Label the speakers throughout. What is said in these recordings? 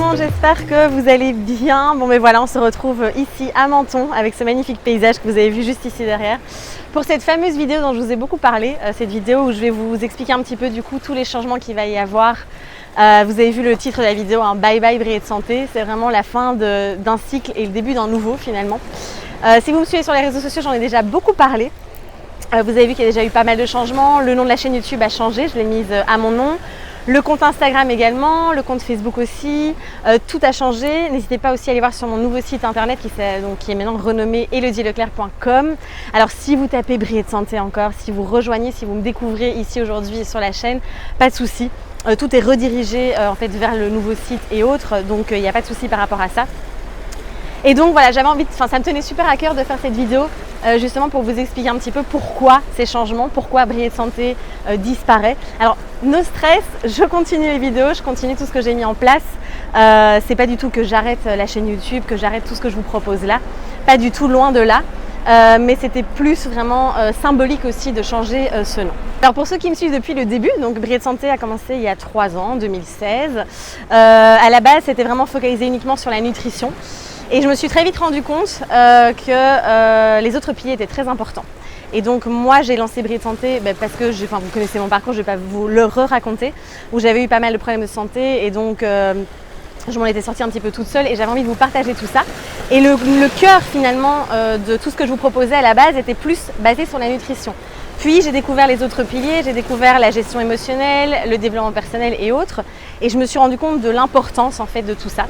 Speaker 1: monde, j'espère que vous allez bien. Bon mais voilà, on se retrouve ici à Menton avec ce magnifique paysage que vous avez vu juste ici derrière pour cette fameuse vidéo dont je vous ai beaucoup parlé, cette vidéo où je vais vous expliquer un petit peu du coup tous les changements qu'il va y avoir. Vous avez vu le titre de la vidéo, hein, Bye Bye Briller de Santé, c'est vraiment la fin d'un cycle et le début d'un nouveau finalement. Si vous me suivez sur les réseaux sociaux, j'en ai déjà beaucoup parlé. Vous avez vu qu'il y a déjà eu pas mal de changements, le nom de la chaîne YouTube a changé, je l'ai mise à mon nom. Le compte Instagram également, le compte Facebook aussi, tout a changé. N'hésitez pas aussi à aller voir sur mon nouveau site internet qui est maintenant renommé elodieleclerc.com. Alors si vous tapez Briller de Santé encore, si vous rejoignez, si vous me découvrez ici aujourd'hui sur la chaîne, pas de souci. Tout est redirigé en fait vers le nouveau site et autres, donc il n'y a pas de souci par rapport à ça. Et donc voilà, ça me tenait super à cœur de faire cette vidéo justement pour vous expliquer un petit peu pourquoi ces changements, pourquoi Briller de Santé disparaît. Alors, no stress, je continue les vidéos, je continue tout ce que j'ai mis en place. C'est pas du tout que j'arrête la chaîne YouTube, que j'arrête tout ce que je vous propose là. Pas du tout, loin de là. Mais c'était plus vraiment symbolique aussi de changer ce nom. Alors pour ceux qui me suivent depuis le début, donc Briller de Santé a commencé il y a 3 ans, 2016. À la base, c'était vraiment focalisé uniquement sur la nutrition. Et je me suis très vite rendu compte que les autres piliers étaient très importants. Et donc moi j'ai lancé Briller de Santé parce que vous connaissez mon parcours, je ne vais pas vous le raconter, où j'avais eu pas mal de problèmes de santé et donc je m'en étais sortie un petit peu toute seule et j'avais envie de vous partager tout ça. Et le cœur finalement de tout ce que je vous proposais à la base était plus basé sur la nutrition. Puis j'ai découvert les autres piliers, j'ai découvert la gestion émotionnelle, le développement personnel et autres. Et je me suis rendu compte de l'importance en fait de tout ça.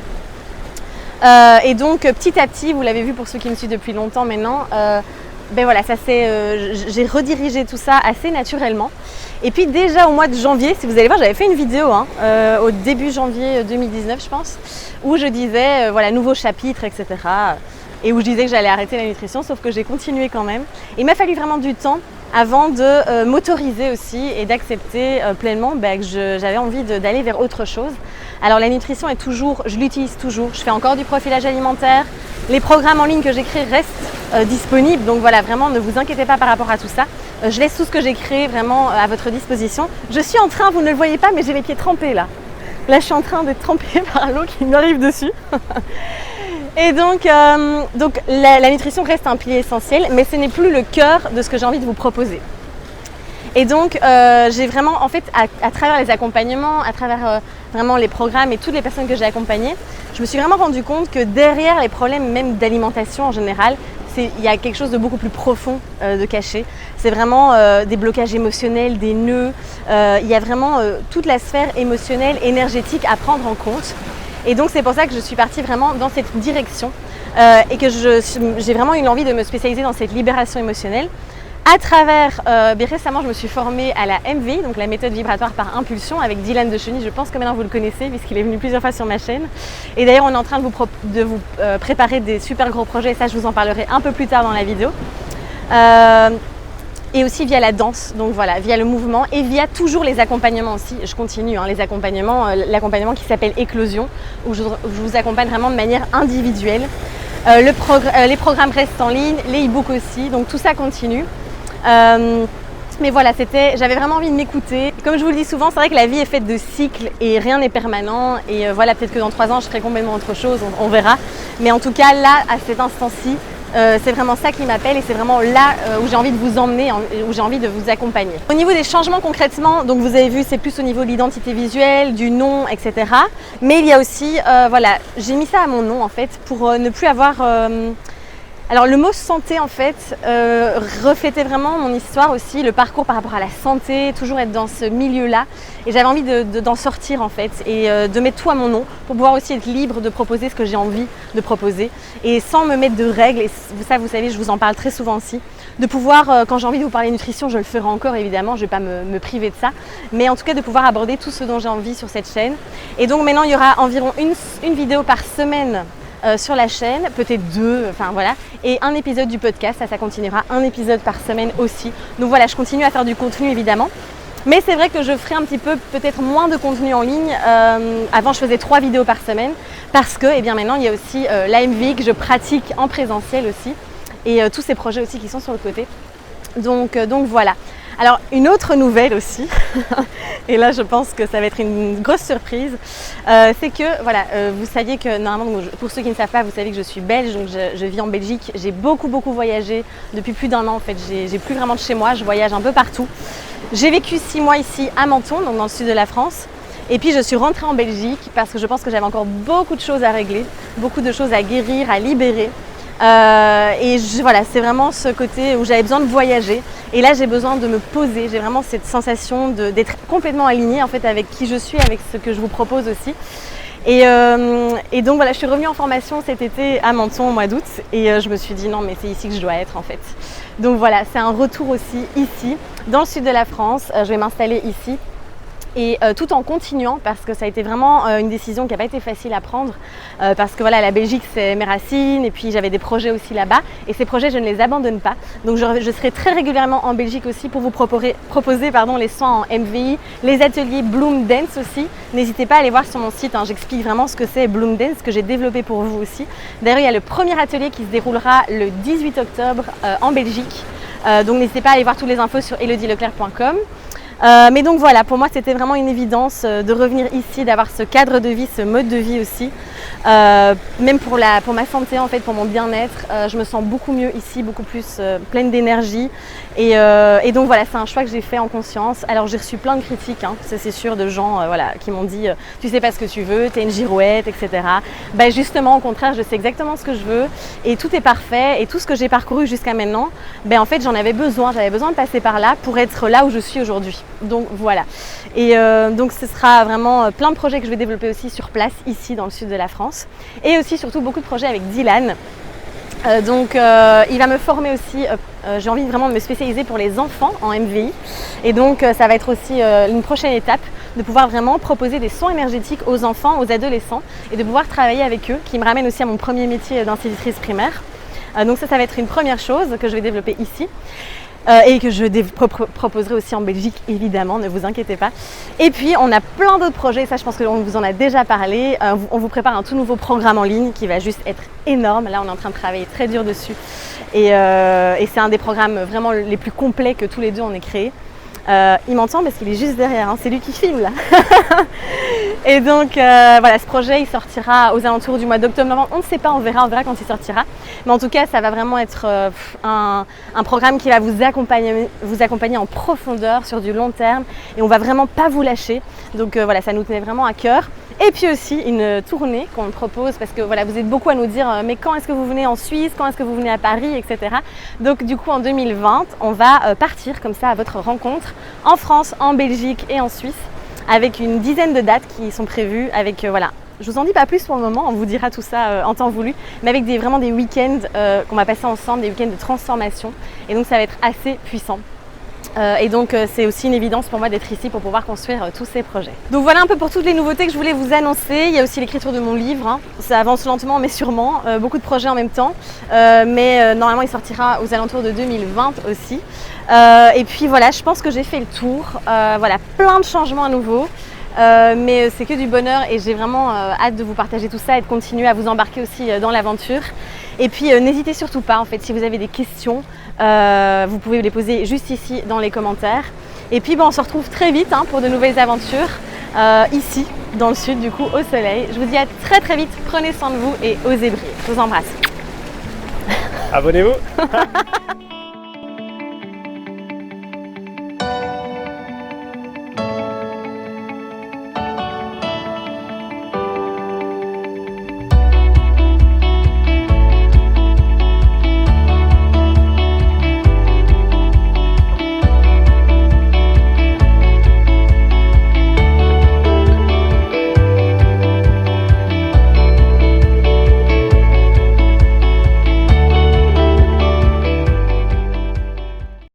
Speaker 1: Et donc petit à petit, vous l'avez vu pour ceux qui me suivent depuis longtemps maintenant, voilà, j'ai redirigé tout ça assez naturellement. Et puis déjà au mois de janvier, si vous allez voir, j'avais fait une vidéo au début janvier 2019 je pense, où je disais voilà, nouveau chapitre, etc. Et où je disais que j'allais arrêter la nutrition, sauf que j'ai continué quand même. Il m'a fallu vraiment du temps avant de m'autoriser aussi et d'accepter pleinement que j'avais envie d'aller vers autre chose. Alors la nutrition est toujours, je l'utilise toujours, je fais encore du profilage alimentaire, les programmes en ligne que j'ai créés restent disponibles, donc voilà, vraiment ne vous inquiétez pas par rapport à tout ça. Je laisse tout ce que j'ai créé vraiment à votre disposition. Je suis en train, vous ne le voyez pas, mais j'ai les pieds trempés là. Là je suis en train d'être trempée par l'eau qui m'arrive dessus. Et donc la nutrition reste un pilier essentiel, mais ce n'est plus le cœur de ce que j'ai envie de vous proposer. Et donc j'ai vraiment, en fait, à travers les accompagnements, à travers vraiment les programmes et toutes les personnes que j'ai accompagnées, je me suis vraiment rendu compte que derrière les problèmes même d'alimentation en général, il y a quelque chose de beaucoup plus profond de caché. C'est vraiment des blocages émotionnels, des nœuds. Il y a vraiment toute la sphère émotionnelle, énergétique à prendre en compte. Et donc c'est pour ça que je suis partie vraiment dans cette direction et que j'ai vraiment eu l'envie de me spécialiser dans cette libération émotionnelle. À travers, récemment je me suis formée à la MV, donc la méthode vibratoire par impulsion avec Dylan de Cheny. Je pense que maintenant vous le connaissez puisqu'il est venu plusieurs fois sur ma chaîne. Et d'ailleurs on est en train de vous préparer des super gros projets, et ça je vous en parlerai un peu plus tard dans la vidéo. Et aussi via la danse, donc voilà, via le mouvement et via toujours les accompagnements aussi. Je continue les accompagnements, l'accompagnement qui s'appelle Éclosion, où je vous accompagne vraiment de manière individuelle. Les programmes restent en ligne, les e-books aussi, donc tout ça continue. Mais voilà, j'avais vraiment envie de m'écouter. Comme je vous le dis souvent, c'est vrai que la vie est faite de cycles et rien n'est permanent. Et voilà, peut-être que dans 3 ans, je ferai complètement autre chose, on verra. Mais en tout cas, là, à cet instant-ci, c'est vraiment ça qui m'appelle et c'est vraiment là où j'ai envie de vous emmener, où j'ai envie de vous accompagner. Au niveau des changements concrètement, donc vous avez vu, c'est plus au niveau de l'identité visuelle, du nom, etc. Mais il y a aussi, voilà, j'ai mis ça à mon nom en fait pour ne plus avoir... Alors le mot santé en fait reflétait vraiment mon histoire aussi, le parcours par rapport à la santé, toujours être dans ce milieu-là. Et j'avais envie d'en sortir en fait et de mettre tout à mon nom pour pouvoir aussi être libre de proposer ce que j'ai envie de proposer. Et sans me mettre de règles, et ça vous savez, je vous en parle très souvent aussi, de pouvoir, quand j'ai envie de vous parler nutrition, je le ferai encore évidemment, je ne vais pas me priver de ça. Mais en tout cas de pouvoir aborder tout ce dont j'ai envie sur cette chaîne. Et donc maintenant il y aura environ une vidéo par semaine sur la chaîne, peut-être 2, enfin voilà, et un épisode du podcast, ça continuera, un épisode par semaine aussi. Donc voilà, je continue à faire du contenu évidemment, mais c'est vrai que je ferai un petit peu peut-être moins de contenu en ligne. Avant je faisais 3 vidéos par semaine parce que maintenant il y a aussi l'AMV que je pratique en présentiel aussi et tous ces projets aussi qui sont sur le côté. Donc voilà. Alors une autre nouvelle aussi, et là je pense que ça va être une grosse surprise, c'est que voilà, vous saviez que normalement, pour ceux qui ne savent pas, vous savez que je suis belge, donc je vis en Belgique, j'ai beaucoup voyagé depuis plus d'1 an en fait, j'ai plus vraiment de chez moi, je voyage un peu partout. J'ai vécu 6 mois ici à Menton, donc dans le sud de la France. Et puis je suis rentrée en Belgique parce que je pense que j'avais encore beaucoup de choses à régler, beaucoup de choses à guérir, à libérer. Voilà, c'est vraiment ce côté où j'avais besoin de voyager. Et là, j'ai besoin de me poser. J'ai vraiment cette sensation d'être complètement alignée en fait avec qui je suis, avec ce que je vous propose aussi. Et donc voilà, je suis revenue en formation cet été à Menton au mois d'août et je me suis dit non mais c'est ici que je dois être en fait. Donc voilà, c'est un retour aussi ici, dans le sud de la France. Je vais m'installer ici. Et tout en continuant, parce que ça a été vraiment une décision qui n'a pas été facile à prendre, parce que voilà, la Belgique c'est mes racines et puis j'avais des projets aussi là-bas et ces projets je ne les abandonne pas. Donc je serai très régulièrement en Belgique aussi pour vous proposer les soins en MVI, les ateliers Bloom Dance aussi. N'hésitez pas à aller voir sur mon site, hein, j'explique vraiment ce que c'est Bloom Dance, que j'ai développé pour vous aussi. D'ailleurs il y a le premier atelier qui se déroulera le 18 octobre en Belgique, donc n'hésitez pas à aller voir toutes les infos sur elodieleclerc.com. Mais donc voilà, pour moi c'était vraiment une évidence de revenir ici, d'avoir ce cadre de vie, ce mode de vie aussi. Même pour ma santé en fait, pour mon bien-être, je me sens beaucoup mieux ici, beaucoup plus pleine d'énergie. Et donc voilà, c'est un choix que j'ai fait en conscience. Alors j'ai reçu plein de critiques, hein, c'est sûr, de gens voilà, qui m'ont dit tu sais pas ce que tu veux, t'es une girouette, etc. Ben justement, au contraire, je sais exactement ce que je veux et tout est parfait. Et tout ce que j'ai parcouru jusqu'à maintenant, ben en fait j'avais besoin de passer par là pour être là où je suis aujourd'hui. Donc voilà. Et donc ce sera vraiment plein de projets que je vais développer aussi sur place, ici dans le sud de la France. Et aussi surtout beaucoup de projets avec Dylan. Il va me former aussi, j'ai envie vraiment de me spécialiser pour les enfants en MVI. Et donc ça va être aussi une prochaine étape de pouvoir vraiment proposer des soins énergétiques aux enfants, aux adolescents et de pouvoir travailler avec eux, qui me ramène aussi à mon premier métier d'institutrice primaire. Donc ça va être une première chose que je vais développer ici. Et que je proposerai aussi en Belgique, évidemment, ne vous inquiétez pas. Et puis, on a plein d'autres projets, ça je pense qu'on vous en a déjà parlé. On vous prépare un tout nouveau programme en ligne qui va juste être énorme. Là, on est en train de travailler très dur dessus. Et c'est un des programmes vraiment les plus complets que tous les deux on ait créé. Il m'entend parce qu'il est juste derrière, hein, c'est lui qui filme là. Et donc voilà, ce projet il sortira aux alentours du mois d'octobre-novembre, on ne sait pas, on verra quand il sortira. Mais en tout cas, ça va vraiment être un programme qui va vous accompagner en profondeur sur du long terme et on va vraiment pas vous lâcher. Donc voilà, ça nous tenait vraiment à cœur. Et puis aussi une tournée qu'on propose parce que voilà, vous êtes beaucoup à nous dire mais quand est-ce que vous venez en Suisse, quand est-ce que vous venez à Paris, etc. Donc du coup en 2020, on va partir comme ça à votre rencontre en France, en Belgique et en Suisse avec une dizaine de dates qui sont prévues avec voilà. Je vous en dis pas plus pour le moment, on vous dira tout ça en temps voulu, mais avec vraiment des week-ends qu'on va passer ensemble, des week-ends de transformation et donc ça va être assez puissant. Et donc c'est aussi une évidence pour moi d'être ici pour pouvoir construire tous ces projets. Donc voilà un peu pour toutes les nouveautés que je voulais vous annoncer. Il y a aussi l'écriture de mon livre, hein. Ça avance lentement mais sûrement, beaucoup de projets en même temps. Mais normalement il sortira aux alentours de 2020 aussi. Et puis voilà, je pense que j'ai fait le tour. Voilà, plein de changements à nouveau. Mais c'est que du bonheur et j'ai vraiment hâte de vous partager tout ça et de continuer à vous embarquer aussi dans l'aventure. Et puis n'hésitez surtout pas en fait, si vous avez des questions, vous pouvez les poser juste ici dans les commentaires. Et puis on se retrouve très vite hein, pour de nouvelles aventures ici dans le sud du coup au soleil. Je vous dis à très très vite, prenez soin de vous et osez briller. Je vous embrasse.
Speaker 2: Abonnez-vous.